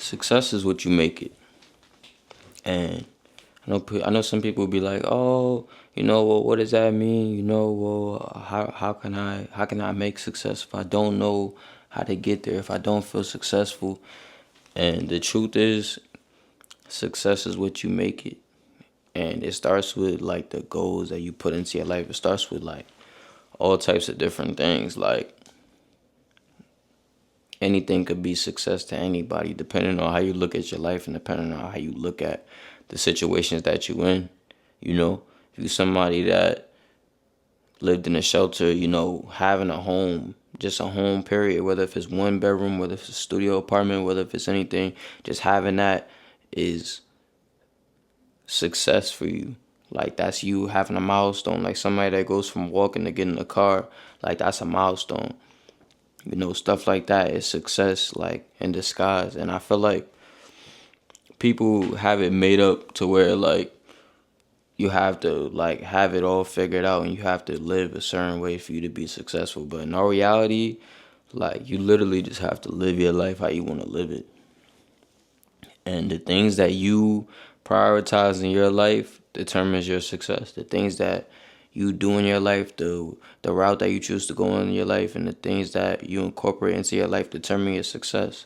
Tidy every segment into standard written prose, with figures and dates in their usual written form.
Success is what you make it. And I know some people be like, oh, well, what does that mean? Well, how can I make success if I don't know how to get there? If I don't feel successful? And the truth is, success is what you make it. And it starts with like the goals that you put into your life. It starts with like all types of different things. Like anything could be success to anybody, depending on how you look at your life and depending on how you look at the situations that you in. If you're somebody that lived in a shelter, having a home, just a home period, whether if it's one bedroom, whether if it's a studio apartment, whether if it's anything, just having that is success for you. Like that's you having a milestone. Like somebody that goes from walking to getting a car, like that's a milestone. Stuff like that is success, like in disguise. And I feel like people have it made up to where like you have to like have it all figured out and you have to live a certain way for you to be successful. But in all reality, like you literally just have to live your life how you want to live it. And the things that you prioritize in your life determines your success. The things that you do in your life, the route that you choose to go in your life, and the things that you incorporate into your life determine your success.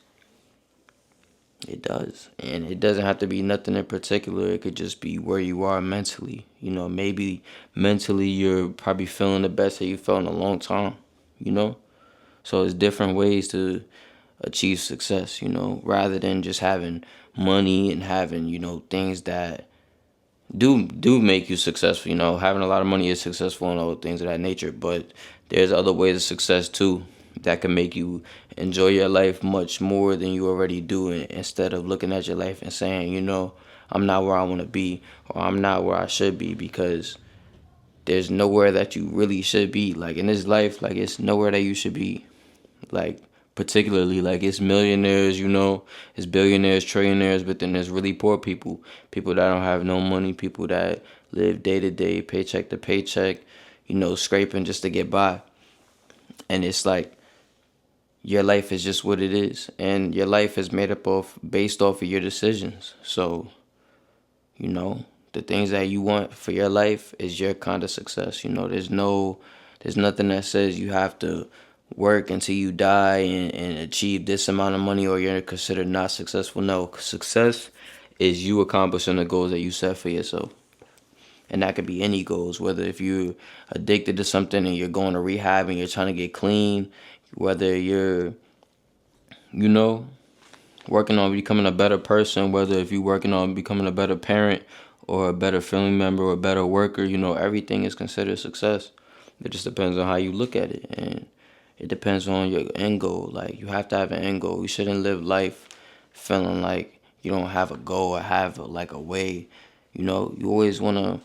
It does. And it doesn't have to be nothing in particular. It could just be where you are mentally. Maybe mentally you're probably feeling the best that you felt in a long time, you know? So it's different ways to achieve success, rather than just having money and having, things that do make you successful. Having a lot of money is successful and all things of that nature, but there's other ways of success too that can make you enjoy your life much more than you already do, instead of looking at your life and saying, I'm not where I want to be, or I'm not where I should be, because there's nowhere that you really should be. Like in this life, like it's nowhere that you should be. Like particularly, like it's millionaires, it's billionaires, trillionaires, but then there's really poor people that don't have no money, people that live day to day, paycheck to paycheck, scraping just to get by. And it's like your life is just what it is, and your life is made up of based off of your decisions. So, the things that you want for your life is your kind of success. There's nothing that says you have to work until you die and achieve this amount of money or you're considered not successful. No, success is you accomplishing the goals that you set for yourself. And that could be any goals, whether if you're addicted to something and you're going to rehab and you're trying to get clean, whether you're, you know, working on becoming a better person, whether if you're working on becoming a better parent or a better family member or a better worker, everything is considered success. It just depends on how you look at it. And it depends on your end goal. Like, you have to have an end goal. You shouldn't live life feeling like you don't have a goal or have a way. You always want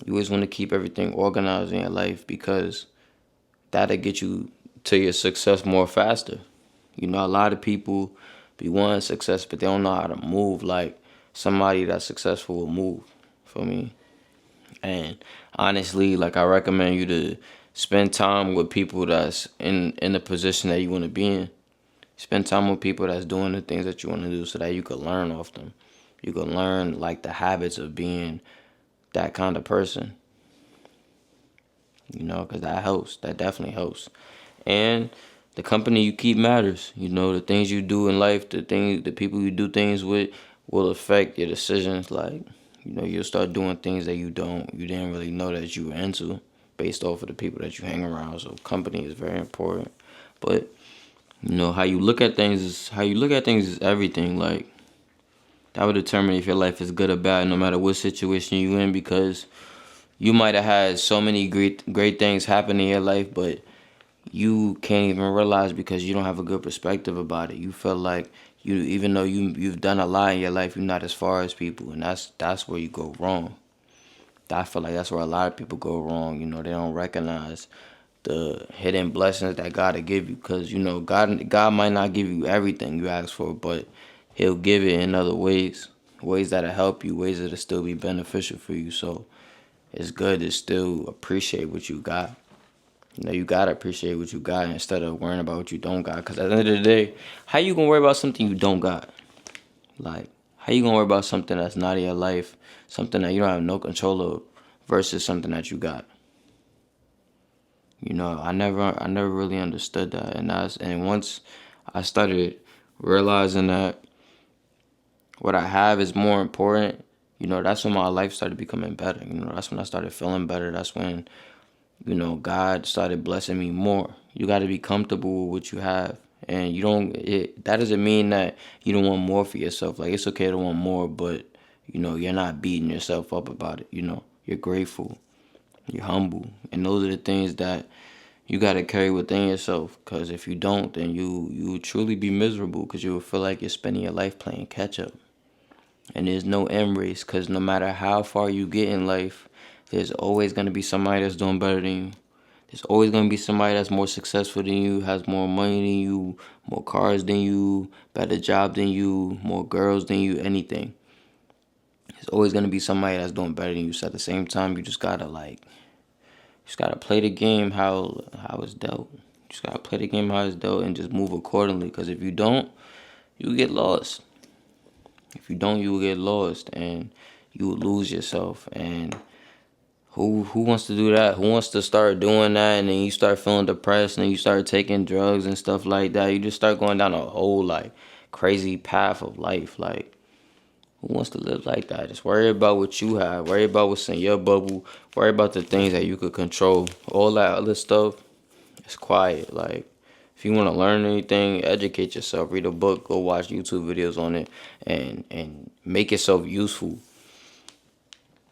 to keep everything organized in your life, because that'll get you to your success more faster. A lot of people be wanting success, but they don't know how to move like somebody that's successful will move. For me. And honestly, like I recommend you to spend time with people that's in the position that you want to be in. Spend time with people that's doing the things that you want to do, so that you can learn off them. You can learn like the habits of being that kind of person. Because that helps. That definitely helps. And the company you keep matters. The things you do in life, the people you do things with will affect your decisions. Like, you'll start doing things that you didn't really know that you were into, based off of the people that you hang around. So company is very important. But, how you look at things is everything. Like, that would determine if your life is good or bad, no matter what situation you in, because you might have had so many great things happen in your life, but you can't even realize because you don't have a good perspective about it. You feel like even though you've done a lot in your life, you're not as far as people, and that's where you go wrong. I feel like that's where a lot of people go wrong. They don't recognize the hidden blessings that God will give you, because God might not give you everything you ask for, but He'll give it in other ways that'll help you, ways that'll still be beneficial for you. So it's good to still appreciate what you got. You gotta appreciate what you got instead of worrying about what you don't got. Because at the end of the day, how you gonna worry about something you don't got? Like, how you gonna worry about something that's not in your life, something that you don't have no control of, versus something that you got? I never really understood that, and once I started realizing that what I have is more important, that's when my life started becoming better. That's when I started feeling better. That's when, God started blessing me more. You got to be comfortable with what you have. And that doesn't mean that you don't want more for yourself. Like, it's okay to want more, but, you're not beating yourself up about it. You're grateful, you're humble. And those are the things that you got to carry within yourself. Because if you don't, then you will truly be miserable because you will feel like you're spending your life playing catch up. And there's no end race because no matter how far you get in life, there's always going to be somebody that's doing better than you. There's always going to be somebody that's more successful than you, has more money than you, more cars than you, better job than you, more girls than you, anything. There's always going to be somebody that's doing better than you. So at the same time, you just got to play the game how it's dealt. You just got to play the game how it's dealt and just move accordingly. Because if you don't, you get lost. If you don't, you will get lost and you will lose yourself. And who wants to do that? Who wants to start doing that and then you start feeling depressed and then you start taking drugs and stuff like that? You just start going down a whole like crazy path of life. Like, who wants to live like that? Just worry about what you have. Worry about what's in your bubble. Worry about the things that you could control. All that other stuff is quiet. Like, if you want to learn anything, educate yourself. Read a book. Go watch YouTube videos on it, and make yourself useful.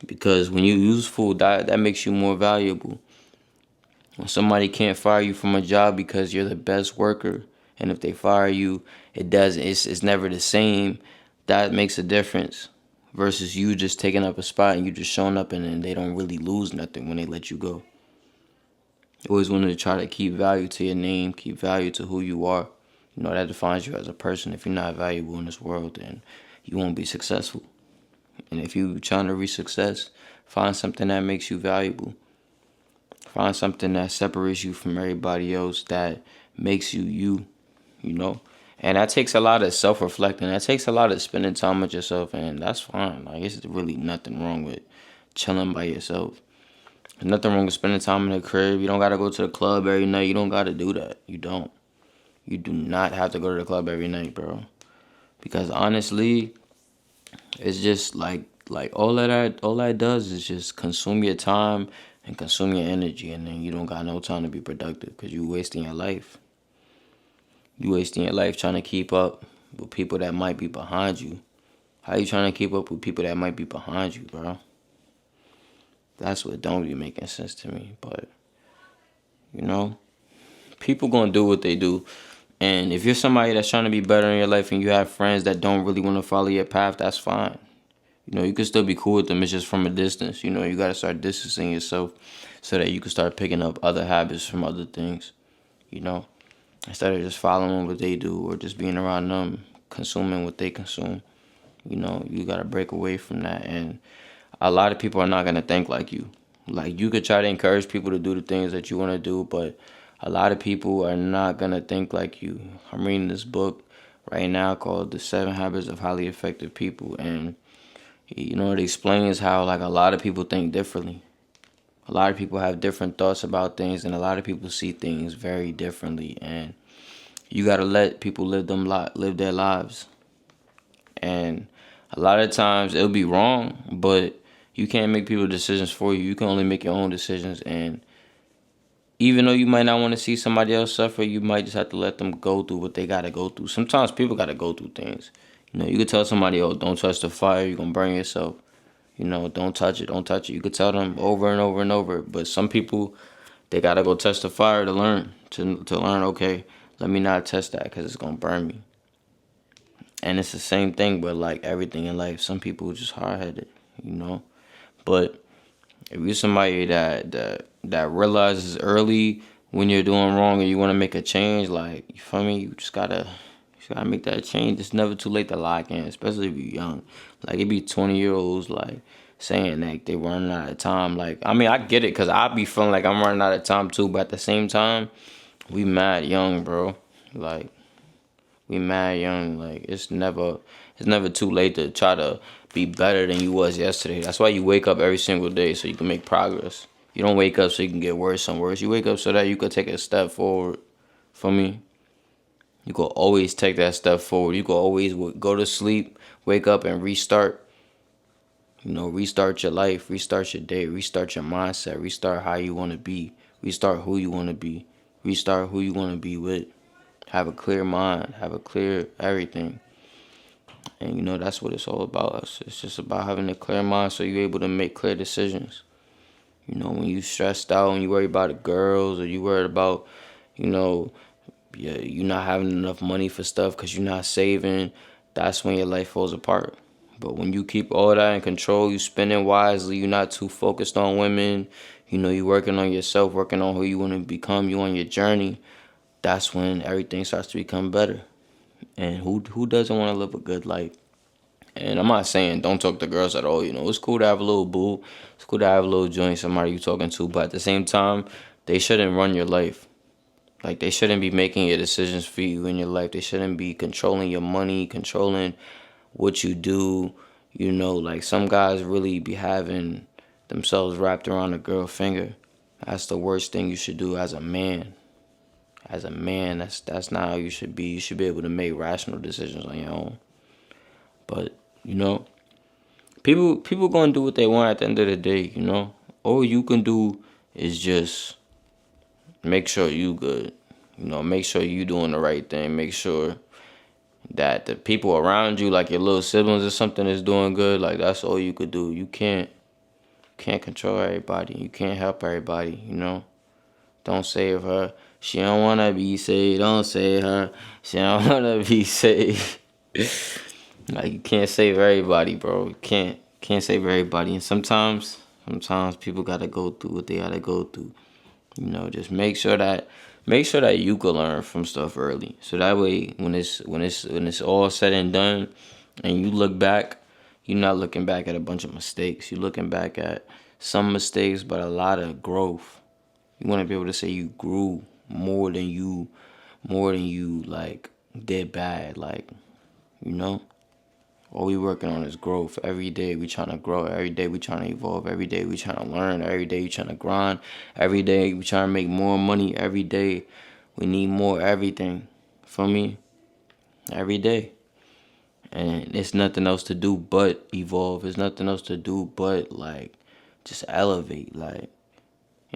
Because when you're useful, that makes you more valuable. When somebody can't fire you from a job because you're the best worker, and if they fire you, it's never the same. That makes a difference. Versus you just taking up a spot and you just showing up and then they don't really lose nothing when they let you go. You always want to try to keep value to your name, keep value to who you are. That defines you as a person. If you're not valuable in this world, then you won't be successful. And if you're trying to reach success, find something that makes you valuable. Find something that separates you from everybody else, that makes you you. And that takes a lot of self-reflecting. That takes a lot of spending time with yourself, and that's fine. Like, it's really nothing wrong with chilling by yourself. There's nothing wrong with spending time in the crib. You don't got to go to the club every night. You don't got to do that. You don't. You do not have to go to the club every night, bro. Because honestly, it's just like all that does is just consume your time and consume your energy, and then you don't got no time to be productive because you wasting your life. You wasting your life trying to keep up with people that might be behind you. How you trying to keep up with people that might be behind you, bro? That's what don't be making sense to me. But you know, people gonna do what they do. And if you're somebody that's trying to be better in your life and you have friends that don't really want to follow your path, that's fine. You can still be cool with them. It's just from a distance. You got to start distancing yourself so that you can start picking up other habits from other things. You know, instead of just following what they do or just being around them, consuming what they consume. You got to break away from that. And a lot of people are not going to think like you. Like, you could try to encourage people to do the things that you want to do, but a lot of people are not going to think like you. I'm reading this book right now called The 7 Habits of Highly Effective People, and it explains how, like, a lot of people think differently. A lot of people have different thoughts about things, and a lot of people see things very differently. And you gotta let people live their lives. And a lot of times it'll be wrong, but you can't make people decisions for you. You can only make your own decisions. And even though you might not want to see somebody else suffer, you might just have to let them go through what they gotta go through. Sometimes people gotta go through things. You could tell somebody, "Oh, don't touch the fire. You're gonna burn yourself." Don't touch it. Don't touch it. You could tell them over and over and over. But some people, they gotta go touch the fire to learn. To learn, okay, let me not touch that because it's gonna burn me. And it's the same thing, but like everything in life, some people are just hard headed. But if you're somebody that realizes early when you're doing wrong and you want to make a change, like, you feel me, you just gotta make that change. It's never too late to lock in, especially if you're young. Like, it be 20-year-olds like saying like they running out of time. Like, I mean, I get it because I be feeling like I'm running out of time too, but at the same time, we mad young, bro. Like, We mad young. Like it's never too late to try to be better than you was yesterday. That's why you wake up every single day so you can make progress. You don't wake up so you can get worse and worse. You wake up so that you could take a step forward. For me, you could always take that step forward. You could always go to sleep, wake up, and restart. Restart your life, restart your day, restart your mindset, restart how you want to be, restart who you want to be, restart who you want to be with. Have a clear mind, have a clear everything. And that's what it's all about. It's just about having a clear mind so you're able to make clear decisions. When you stressed out and you worry about the girls or you worried about, you not having enough money for stuff because you're not saving, that's when your life falls apart. But when you keep all that in control, you spending wisely, you're not too focused on women, you working on yourself, working on who you want to become, you on your journey, that's when everything starts to become better. And who doesn't want to live a good life? And I'm not saying don't talk to girls at all, It's cool to have a little boo. It's cool to have a little joint, somebody you talking to. But at the same time, they shouldn't run your life. Like, they shouldn't be making your decisions for you in your life. They shouldn't be controlling your money, controlling what you do. Like some guys really be having themselves wrapped around a girl finger. That's the worst thing you should do as a man. As a man, that's not how you should be. You should be able to make rational decisions on your own. But, people gonna do what they want at the end of the day, All you can do is just make sure you good. Make sure you doing the right thing. Make sure that the people around you, like your little siblings or something, is doing good. Like, that's all you could do. You can't control everybody. You can't help everybody, Don't save her. She don't wanna be saved. Don't save her. She don't wanna be saved. Like, you can't save everybody, bro. You can't save everybody. And sometimes people gotta go through what they gotta go through. Just make sure that you can learn from stuff early. So that way, when it's all said and done, and you look back, you're not looking back at a bunch of mistakes. You're looking back at some mistakes, but a lot of growth. You want to be able to say you grew more than you like did bad. Like, all we working on is growth. Every day we trying to grow. Every day we trying to evolve. Every day we trying to learn. Every day we trying to grind. Every day we trying to make more money. Every day we need more everything. For me, every day. And it's nothing else to do but evolve. There's nothing else to do but, like, just elevate. Like,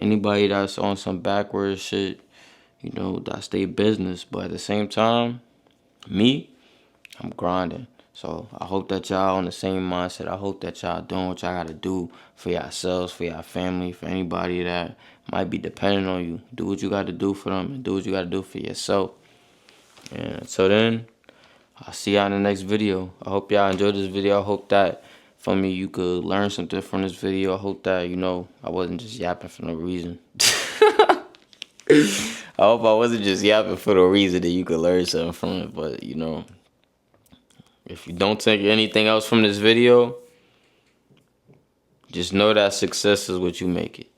anybody that's on some backwards shit, that's their business. But at the same time, me, I'm grinding. So I hope that y'all on the same mindset. I hope that y'all doing what y'all gotta do for yourselves, for your family, for anybody that might be depending on you. Do what you gotta do for them and do what you gotta do for yourself. And until then, I'll see y'all in the next video. I hope y'all enjoyed this video. I hope that from me you could learn something from this video. I hope that, I wasn't just yapping for no reason. I hope I wasn't just yapping for no reason that you could learn something from it. But, if you don't take anything else from this video, just know that success is what you make it.